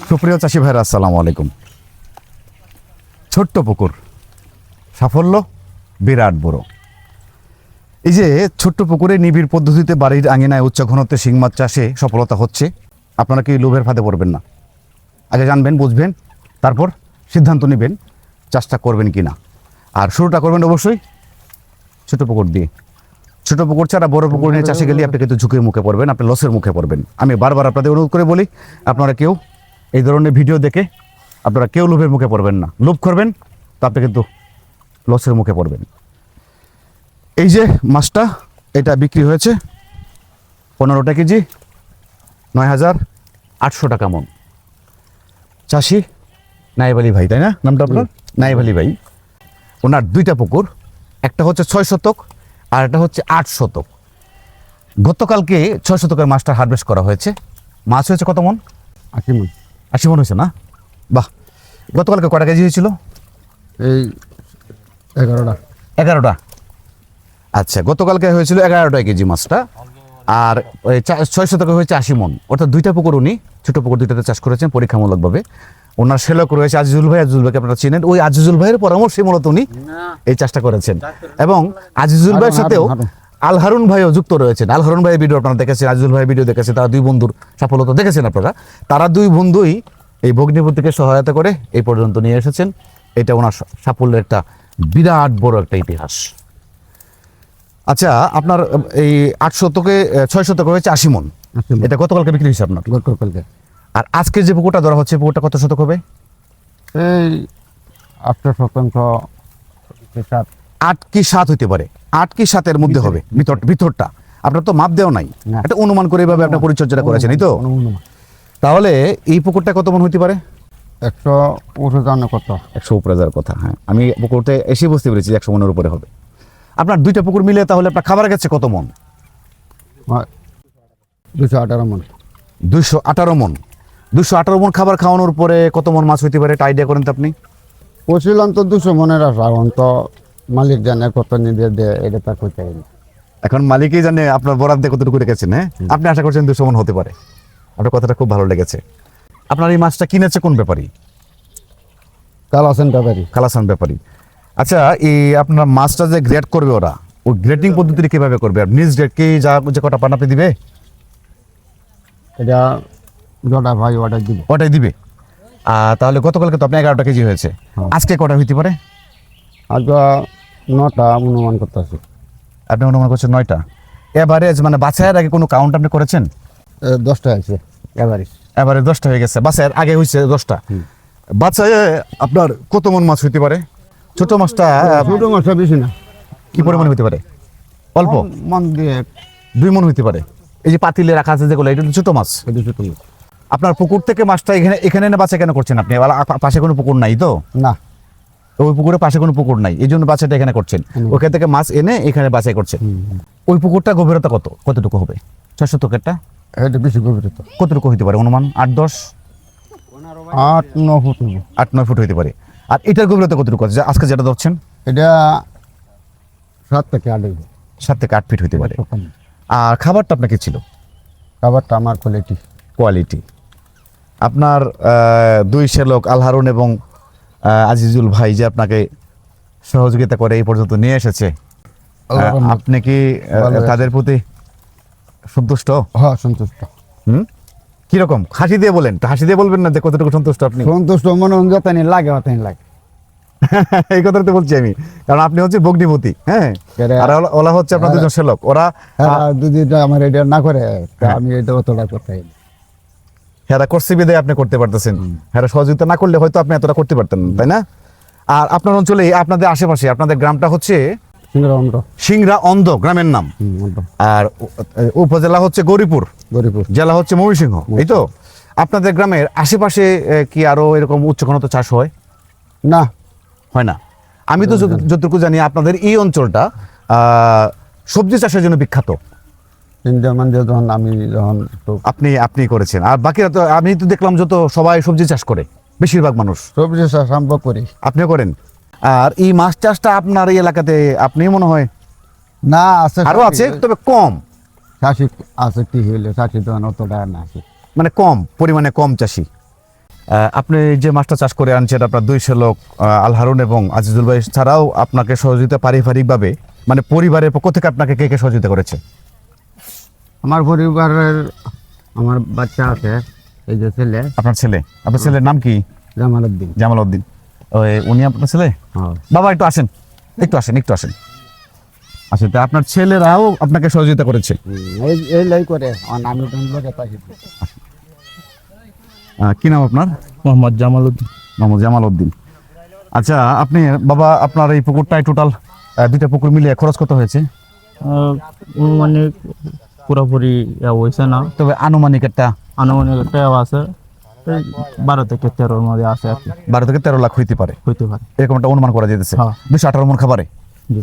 সুপ্রিয় চাষি ভাইরা, আসসালামু আলাইকুম। ছোট্ট পুকুর, সাফল্য বিরাট বড়। এই যে ছোট্ট পুকুরে নিবিড় পদ্ধতিতে বাড়ির আঙিনায় উচ্চ ঘনত্বে শিং মাছ চাষে সফলতা হচ্ছে, আপনারা কি লোভের ফাঁদে পড়বেন না? আগে জানবেন, বুঝবেন, তারপর সিদ্ধান্ত নেবেন চাষটা করবেন কি না। আর শুরুটা করবেন অবশ্যই ছোট পুকুর দিয়ে। ছোট পুকুর ছাড়া বড় পুকুর নিয়ে চাষে গেলে আপনি কিন্তু ঝুঁকির মুখে পড়বেন, আপনি লসের মুখে পড়বেন। আমি বারবার আপনাদের অনুরোধ করে বলি, আপনারা কেউ এই ধরনের ভিডিও দেখে আপনারা কেউ লোভের মুখে পড়বেন না। লোভ করবেন তো আপনি কিন্তু লসের মুখে পড়বেন। এই যে মাছটা, এটা বিক্রি হয়েছে 15টা কেজি, 9,800 টাকা মন। চাষি নায়েব আলী ভাই, তাই না নামটা আপনার? নায়েব আলী ভাই। ওনার দুইটা পুকুর, একটা হচ্ছে 6 শতক আর একটা হচ্ছে 8 শতক। গতকালকে 6 শতকের মাছটা হারভেস্ট করা হয়েছে। মাছ হয়েছে কত মন? 80 মন। 80 মন হয়েছে না? বাহ। গতকালকে কটা কেজি হয়েছিল? এই 11টা। 11টা। আচ্ছা, গতকালকে হয়েছিল 11টা কেজি মাছটা। আর ওই 6 শতকে হয়েছে 80 মন। অর্থাৎ দুইটা পুকুর উনি ছোট পুকুর দুইটাতে চাষ করেছেন পরীক্ষামূলকভাবে। ওনার শ্যালক রয়েছে আজিজুল ভাই। আজিজুল ভাইকে আপনারা চিনেন। ওই আজিজুল ভাইয়ের পরামর্শে মূলত উনি এই চাষটা করেছেন। এবং আজিজুল ভাইয়ের সাথেও আল হারুন ভাইও যুক্ত রয়েছেন। আল হারুন ভাইয়ের ভিডিও আপনারা দেখেছেন, আজিজুল ভাইয়ের ভিডিও দেখেছেন। তারা দুই বন্ধুর সফলতা দেখেছেন আপনারা। তারা দুই বন্ধুই এই ভগ্নিপতিকে সহায়তা করে এই পর্যন্ত নিয়ে এসেছেন। এটা ওনার সাফল্যের একটা বিরাট বড় একটা ইতিহাস। আচ্ছা, আপনার এই 8 শতকে 6 শতকে হয়েছে 80 মন। এটা গতকালকে বিক্রি হয়েছে আপনার? গতকালকে। আর আজকে যে পুকুরটা ধরা হচ্ছে, পুকুরটা কত শতক হবে? এই 8% 8 কি 7 হইতে পারে। 8 কি 7-এর মধ্যে হবে ভিতরটা। আপনার তো মাপ দেওয়া নাই, এটা অনুমান করে এভাবে আপনার পরিচর্যাটা করেছেন, এই তো? তাহলে এই পুকুরটা কত মন হইতে পারে? 100 কত? 100 উপরে যাওয়ার কথা। হ্যাঁ, আমি পুকুরতে এসে বুঝতে পেরেছি 100 মনের উপরে হবে। আপনার দুইটা পুকুর মিলে তাহলে আপনার খাবার গেছে কত মন? 218 মন। 218 মন। 218 মন খাবার খাওয়ানোর পরে কত মন মাছ হইতে পারে, এটা আইডিয়া করেন তো আপনি? পছিলাম তো 200 মনের আশা, এখন তো মালিক জানে কত নিবে দেয়, এটা তা কইতে পারি না। এখন মালিকই জানে আপনার বরাদ্দে কতটুকু রেখেছেন। হ্যাঁ, আপনি আশা করছেন 200 মন হতে পারে। আপনার কথাটা খুব ভালো লেগেছে। আপনার এই মাছটা কিনেছে কোন ব্যাপারী? কালাসেন ব্যাপারী। খালাসান ব্যাপারী। আচ্ছা, এই আপনার মাছটা যে গ্রেড করবে ওরা, ওই গ্রেডিং পদ্ধতিটা কিভাবে করবে? আর নিজ গ্রেড কি যা যে কটা পান আপনি দিবে? এটা জটা ভাই অর্ডার দিব। ওটাই দিবে। তাহলে গতকালকে তো আপনি 11টা কেজি হয়েছে, আজকে কটা হইতে পারে? আজ 9টা অনুমান করতেছি। আপনি অনুমান করছেন 9টা। এভারেজ মানে বাছাইয়ের আগে কোনো কাউন্ট আপনি করেছেন? 10টা আছে এভারেজ। এভারেজ 10টা হয়ে গেছে, বাছাইয়ের আগে হয়েছে 10টা। বাছাইয়ে আপনার কত মন মাছ হইতে পারে? ছোট মাছটা ছোট মাছটা বেশি না। কি পরিমাণ হইতে পারে? অল্প মন দিয়ে 2 মন হইতে পারে। এই যে পাতিলে রাখা আছে যেগুলো, এটা তো ছোট মাছ। ছোট মাছ। আপনার পুকুর থেকে মাছটা এখানে এনে বাছাই কেন করছেন আপনি? পাশে কোনো পুকুর নাই তো? না, ওই পুকুরে পাশে কোনো পুকুর নাই, এই জন্য বাছাইটা এখানে করছেন। ওখান থেকে মাছ এনে এখানে বাছাই করছেন। ওই পুকুরটা গভীরতা কতটুকু হবে? 6 শতকেরটা এটা বেশি গভীরতা। কতটুকু হইতে পারে অনুমান? 8-10 8-9 ফুট। 8-9 ফুট হইতে পারে। আর এটার গভীরতা কতটুকু আছে আজকে যেটা ধরছেন? এটা 7 থেকে 8 হইবে। 7 থেকে 8 ফিট হইতে পারে। আর খাবারটা আপনার কি ছিল? খাবারটা আমার কোয়ালিটি। আপনার 2 শ্যালক আল হারুন এবং আজিজুল ভাই যে আপনাকে সহযোগিতা করে এই পর্যন্ত নিয়ে এসেছে, আপনি কি তাদের প্রতি সন্তুষ্ট? হ্যাঁ, সন্তুষ্ট। কিরকম? হাসি দিয়ে বলেন, হাসি দিয়ে বলবেন না যে কতটুকু সন্তুষ্ট আপনি? সন্তুষ্ট মনে যতনি লাগে অতনি লাগে। এই কথাটা তো বলছি আমি, কারণ আপনি হচ্ছে ভগ্নিপতি। হ্যাঁ, আর ওলা হচ্ছে আপনার 2জন শ্যালক। ওরা যদি আমার এটা না করে আমি এটা অতটা করতে পারি না। হেরা করছে বিদায় আপনি করতে পারতেছেন। হেরা সহযোগিতা না করলে হয়তো আপনি এতটা করতে পারতেন না, তাই না? আর আপনার অঞ্চলে, আপনাদের আশেপাশে, আপনাদের গ্রামটা হচ্ছে সিংড়া অন্ধ গ্রামের নাম। আর উপজেলা হচ্ছে গৌরীপুর, জেলা হচ্ছে ময়মনসিংহ, এই তো? আপনাদের গ্রামের আশেপাশে কি আরো এরকম উচ্চঘনত্ব চাষ হয়? না, হয় না। আমি তো যতটুকু জানি আপনাদের এই অঞ্চলটা সবজি চাষের জন্য বিখ্যাত। আপনি করেছেন, আর বাকিরা তো আমি তো দেখলাম যত সবাই সবজি চাষ করে, বেশিরভাগ মানুষ সবজি চাষ আমরা করি। আপনিও করেন? আর এই মাছ চাষটা আপনার এই এলাকাতে আপনি মনে হয়? না, আছে, আরো আছে, তবে কম। চাষি আছে কি হইলে চাষি তো অতটা না আছে। মানে কম পরিমাণে কম চাষি। আপনি যে মাছটা চাষ করে আনছেন আপনার দুই শ্যালক আল হারুন এবং আজিজুল ভাই ছাড়াও আপনাকে সহযোগিতা পারিবারিকভাবে মানে পরিবারের পক্ষ থেকে আপনাকে কে কে সহযোগিতা করেছে? আমার পরিবারের আমার বাচ্চা আছে, এই যে ছেলে আপনার ছেলের নাম কি? জামাল উদ্দিন। জামাল উদ্দিন। উনি আপনার ছেলে? হ্যাঁ। বাবা একটু আসেন। আচ্ছা, তা আপনার ছেলেরাও আপনাকে সহযোগিতা করেছে? এই লাই করে আমি লোকে পাখি। কি নাম আপনার? মোহাম্মদ জামাল উদ্দিন। মোহাম্মদ জামাল উদ্দিন। আচ্ছা, আপনি বাবা আপনার এই পুকুরটায় টোটাল দুইটা পুকুর মিলিয়ে খরচ কত হয়েছে? মানে পুরোপুরি হয়েছে না, তবে আনুমানিক একটা আনুমানিক একটা আছে, এই 12 থেকে 13 মধ্যে আছে আর কি, 12 থেকে 13 লাখ হইতে পারে, হইতে পারে। এরকম একটা অনুমান করা যেতেছে। হ্যাঁ। 218 মন খাবারে। জি।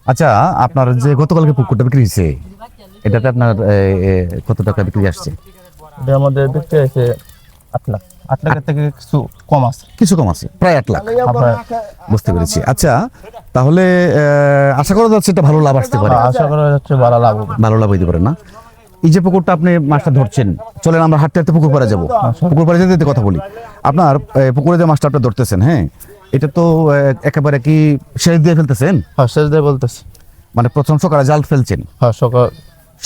আচ্ছা, আপনার যে গতকালকে পুকুরটা বিক্রি হয়েছে এটাতে আপনার কত টাকা বিক্রি আসছে? এটা আমাদের দেখতে আছে 8 লাখ। 8 লাখের থেকে কিছু কম আছে। কিছু কম আছে, প্রায় 8 লাখ। আপনার বুঝতে পেরেছি। আচ্ছা, তাহলে আশা করা যাচ্ছে এটা ভালো লাভ আসতে পারে। আশা করা যাচ্ছে ভালো লাভ হবে। ভালো লাভ হইতে পারে না? এই যে পুকুরটা আপনি মাছটা ধরছেন, চলেন আমরা হাঁটতে হাঁটতে পুকুর পাড়ে যাবো। পুকুর পাড়ে যেতে যেতে কথা বলি। আপনার পুকুরে যে মাছটা আপনি ধরতেছেন, হ্যাঁ, এটা তো একেবারে কি শেষ দিয়ে ফেলতেছেন? হ্যাঁ, শেষ দিয়ে বলতেছি। মানে প্রথম সকালে জাল ফেলছেন? হ্যাঁ,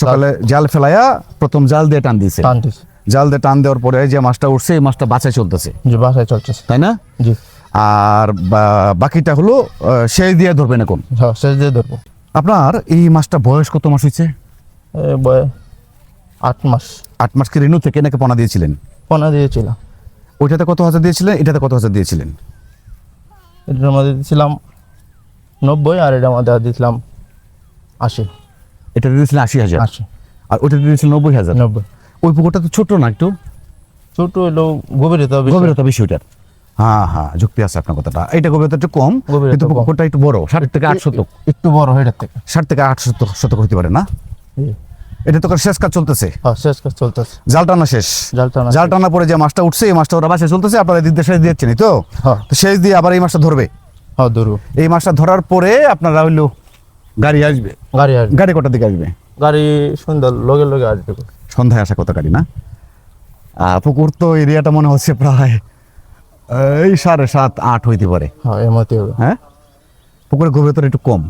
সকালে জাল ফেলাইয়া প্রথম জাল দিয়ে টান দিয়েছে। টানতেছি। জাল দিয়ে টান দেওয়ার পরে যে মাছটা উঠছে এই মাছটা বাছাই চলতেছে, জি, বাসায় চলতেছে। তাই না? জি। আর বাকিটা হলো শেষ দিয়ে ধরবেন এখন। হ্যাঁ, শেষ দিয়ে ধরবো। আপনার এই মাছটা বয়স কত মাস হয়েছে? 8 মাস। 8 মাস কি রেনু থেকে নাকি পোনা দিয়েছিলেন? পোনা দিয়েছিলাম। ওইটাতে কত হাজার দিয়েছিলেন, এটাতে কত হাজার দিয়েছিলেন? এটার মধ্যে দিয়েছিলাম 90, আর এটার মধ্যে দিয়েছিলাম 80। এটাতে দিয়েছিলেন 80,000, 80, আর ওইটাতে দিয়েছিলেন 90,000। 90। ওই পুকুরটা তো ছোট না, একটু ছোট হলো গভীরতা বেশি। গভীরতা বেশি ওইটার। হ্যাঁ, যুক্তি আছে আপনার কথাটা। এটা গভীরতা একটু কম, গভীরতা কিন্তু কম। পুকুরটা একটু বড়, 60 থেকে 8 শতক। একটু বড় এটার থেকে। 60 থেকে 8 শতক হতে পারে না? জি। এটা তো শেষ কাজ চলতেছে, হ্যাঁ, শেষ কাজ চলতেছে। জাল টানা শেষ। জাল টানা পরে যে মাছটা উঠছে এই মাছটা ওরা বাসে চলতেছে, আপনারা এদিক দিয়ে শেষ দিয়েছেন তো? হ্যাঁ। তো শেষ দিয়ে আবার এই মাছটা ধরবে। হ্যাঁ, ধরবো। এই মাছটা ধরার পরে আপনারা হইলো গাড়ি আসবে। গাড়ি আসবে। গাড়ি কটার দিকে আসবে? গাড়ি সুন্দর লগে লগে আসবে। সন্ধ্যায় আসা কত গাড়ি না? পুকুর তো এরিয়াটা মনে হচ্ছে প্রায় এই 7.5-8 হইতে পারে। হ্যাঁ, এর মধ্যে হবে। হ্যাঁ, পুকুরের গভীরতা একটু কম।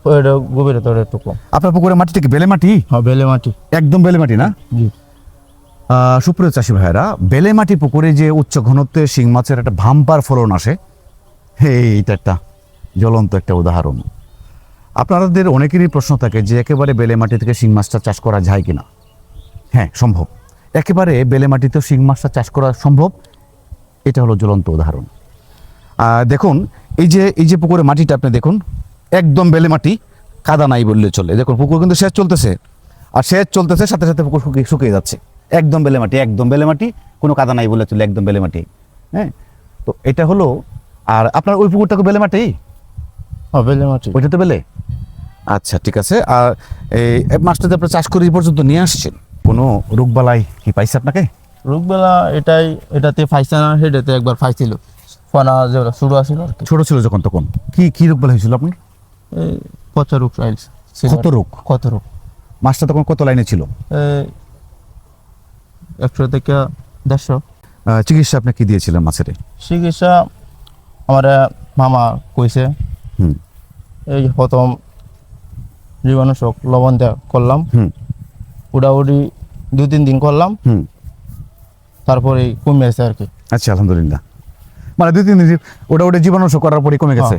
ওইটা গভীরতা একটু কম। আপনার পুকুরের মাটিটা কি বেলে মাটি? হ্যাঁ, বেলে মাটি। একদম বেলে মাটি না? জি। সুপ্রিয় চাষি ভাইয়েরা, বেলে মাটি পুকুরে যে উচ্চ ঘনত্বের শিং মাছের একটা ভাম্পার ফলন আসে, এইটা একটা জ্বলন্ত একটা উদাহরণ। আপনাদের অনেকেরই প্রশ্ন থাকে যে একেবারে বেলে মাটি থেকে শিং মাছটা চাষ করা যায় কিনা? হ্যাঁ, সম্ভব। একেবারে বেলে মাটিতেও শিং মাছটা চাষ করা সম্ভব। এটা হলো জ্বলন্ত উদাহরণ। দেখুন, এই যে পুকুরের মাটিটা আপনি দেখুন, একদম বেলে মাটি, কাদা নাই বললে চলে। দেখুন পুকুর কিন্তু সেচ চলতেছে, আর সেচ চলতেছে সাথে সাথে পুকুর শুকিয়ে যাচ্ছে। একদম বেলে মাটি, কোনো কাদা নাই বলে চলে, একদম বেলে মাটি। হ্যাঁ, তো এটা হলো। আর আপনার ওই পুকুরটাকে বেলে মাটি? হ্যাঁ, বেলে মাটি। ওইটা তো বেলে। আচ্ছা, ঠিক আছে। আর এই মাছটা যে আপনার চাষ করে এই পর্যন্ত নিয়ে আসছেন, কোনো রোগবালাই কি পাইছে আপনাকে? রোগবেলা এটাতে পাইছে না, সেটাতে একবার পাইছিল। ফোনা যেগুলো শুরু আসছিল আর কি। ছোট ছিল যখন, তখন কি রোগবালাই হয়েছিল আপনার? এই পচা রোগ আইছে। কত রোগ? কত রোগ? মাছটা তখন কত লাইনে ছিল? 100 থেকে 150। চিকিৎসা আপনি কি দিয়েছিলেন মাছের? চিকিৎসা আমার মামা কইছে। হুম এই প্রথম জীবাণুনাশক লবণ দেওয়া করলাম, হুম উড়াউড়ি 2-3 দিন করলাম, হুম তারপরে কমে গেছে আর কি। আচ্ছা, আলহামদুলিল্লাহ। মানে 2-3 দিন ওটা জীবাণুনাশক করার পরে কমে গেছে।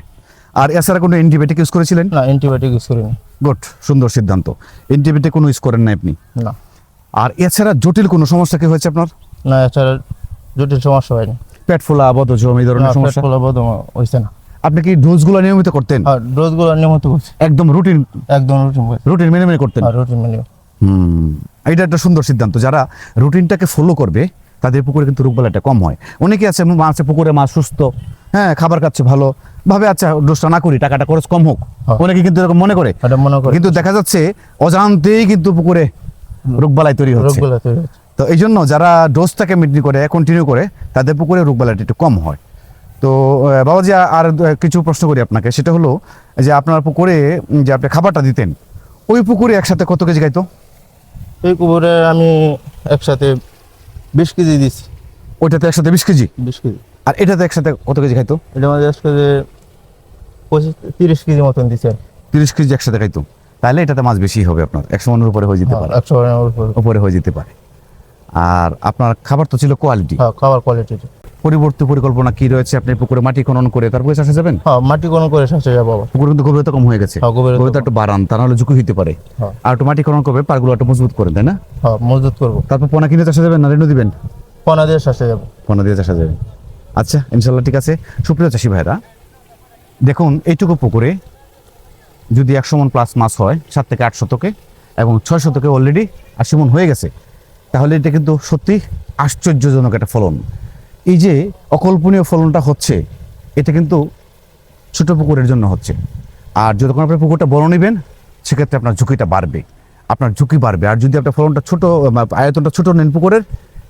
আর এছাড়া কোনো অ্যান্টিবায়োটিক ইউজ করেছিলেন? না, অ্যান্টিবায়োটিক ইউজ করিনি। গুড, সুন্দর সিদ্ধান্ত। অ্যান্টিবায়োটিক কোনো ইউজ করেন না আপনি? না। আর এছাড়া জটিল কোনো সমস্যা কি হয়েছে আপনার? না, এছাড়া জটিল সমস্যা হয়নি। পেট ফোলা, বদহজম, এই ধরনের সমস্যা? হয়েছে না। আপনি কি ডোজগুলো নিয়মিত করতেন? আর ডোজগুলো নিয়মিত করছি। একদম রুটিন মেনে করতেন? রুটিন মেনে। এটা একটা সুন্দর সিদ্ধান্ত। যারা রুটিনটাকে ফলো করবে তাদের পুকুরে কিন্তু রোগবালাইটা কম হয়। অনেকে আছে পুকুরে মাছ সুস্থ, হ্যাঁ, খাবার খাচ্ছে ভালো ভাবে, আচ্ছা ডোজটা না করি, টাকাটা খরচ কম হোক, অনেকে কিন্তু এরকম মনে করে। কিন্তু দেখা যাচ্ছে অজান্তেই কিন্তু পুকুরে রোগবালাই তৈরি হচ্ছে। তো এই জন্য যারা ডোজটাকে মেনটেন করে, কন্টিনিউ করে, তাদের পুকুরে রোগবালাইটা একটু কম হয়। তো বাবাজি, আর কিছু প্রশ্ন করি আপনাকে। সেটা হলো যে আপনার পুকুরে যে আপনি খাবারটা দিতেন, ওই পুকুরে একসাথে কত কেজি খাইতো? এই পুকুরে আমি একসাথে 20 কেজি দিছি। ওইটাতে একসাথে 20 কেজি, 20 কেজি। আর এটাতে একসাথে কত কেজি খাইতো? এটার মধ্যে আজকে 30 কেজি মতন দিছে। 30 কেজি একসাথে খাইতো। তাহলে এটাতে মাছ বেশি হবে আপনার, 100 মনের উপরে হয়ে যেতে পারে, 100 গ্রামের উপর। উপরে হয়ে যেতে পারে। আর আপনার খাবার তো ছিল কোয়ালিটি। হ্যাঁ, খাবার কোয়ালিটি। পরিবর্তী পরিকল্পনা কি রয়েছে? আপনি পুকুরে মাটি খনন করে তারপরে চাষে যাবেন? হ্যাঁ, মাটি কোন করে চাষে যাবো আবার। পুকুর কিন্তু গভীরতা কম হয়ে গেছে, হ্যাঁ, গভীরতা গভীরতা একটু বাড়ান, তা নাহলে ঝুঁকি হতে পারে। হ্যাঁ। আর একটু মাটি খনন করবে, পারগুলো একটু মজবুত করে, তাই না? হ্যাঁ, মজুত করবো। তারপর পোনা কিনে চাষে যাবেন না রেনু দিবেন? পোনা দিয়ে চাষে যাবো। পোনা দিয়ে চাষে যাবেন। আচ্ছা, ইনশাল্লাহ ঠিক আছে। সুপ্রিয় চাষি ভাইরা, দেখুন এইটুকু পুকুরে যদি 100 মন প্লাস মাছ হয় 7 থেকে 8 শতকে, এবং 6 শতকে অলরেডি 80 মন হয়ে গেছে, তাহলে এটা কিন্তু সত্যি আশ্চর্যজনক একটা ফলন। এই যে অকল্পনীয় ফলনটা হচ্ছে, এটা কিন্তু ছোট পুকুরের জন্য হচ্ছে। আর যতক্ষণ আপনি পুকুরটা বড় নেবেন, সেক্ষেত্রে আপনার ঝুঁকিটা বাড়বে, আপনার ঝুঁকি বাড়বে। আর যদি আপনার ফলনটা ছোট, আয়তনটা ছোট নেন পুকুরের,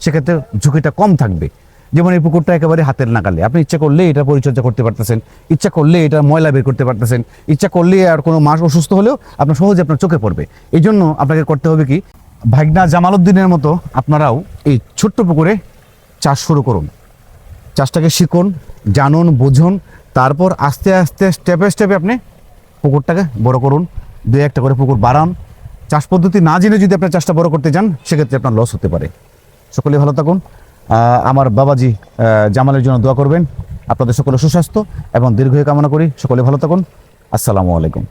সেক্ষেত্রে ঝুঁকিটা কম থাকবে। যেমন এই পুকুরটা একেবারে হাতের নাগালে, আপনি ইচ্ছা করলে এটা পরিচর্যা করতে পারতেছেন, ইচ্ছা করলে এটা ময়লা বের করতে পারতেছেন, ইচ্ছা করলে আর কোনো মাছ অসুস্থ হলেও আপনার সহজে আপনার চোখে পড়বে। এই জন্য আপনাকে করতে হবে কি, ভাগনা জামালউদ্দিনের মতো আপনারাও এই ছোট্ট পুকুরে চাষ শুরু করুন। চাষটাকে শিখুন, জানুন, বুঝুন, তারপর আস্তে আস্তে স্টেপে স্টেপে আপনি পুকুরটাকে বড় করুন, 2-1টা করে পুকুর বাড়ান। চাষ পদ্ধতি না জেনে যদি আপনার চাষটা বড় করতে যান, সেক্ষেত্রে আপনার লস হতে পারে। সকলে ভালো থাকুন। আমার বাবাজি জামালের জন্য দোয়া করবেন। আপনাদের সকলে সুস্বাস্থ্য এবং দীর্ঘায়ু কামনা করি। সকলে ভালো থাকুন। আসসালামু আলাইকুম।